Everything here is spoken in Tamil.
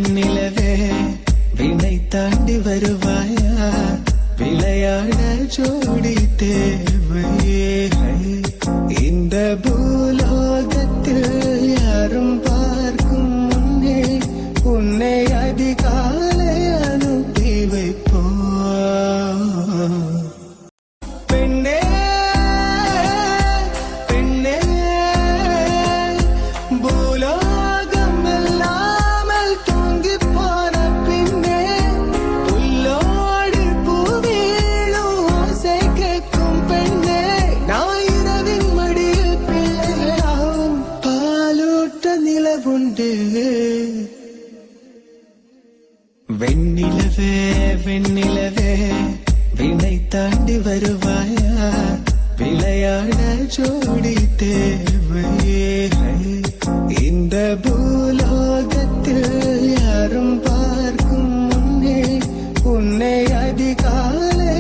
வெண்ணிலவே வினை தாண்டி வருவாயா விளையாட ஜோடி தேவையே இந்த பூலோகத்தில் யாரும் பார்க்கும் முன்னே உன்னை அதிகாலை அனுப்பி வைப்போ பெண்ணே பெண்ணே பூலோகம் இல்லாமல் தூங்கி போன பின்னே புல்லோடு பூவீழும் ஆசை கேட்கும் பெண்ணே நான் இரவின் மடியில் பிள்ளையாவும் பாலூட்ட நிலவுண்டு வெண்ணிலவே வெண்ணிலவே வினை தாண்டி வருவாயா விளையாட ஜோடி தேவையே இந்த பூலோகத்தில் யாரும் பார்க்கும் முன்னே உன்னை அதிகாலை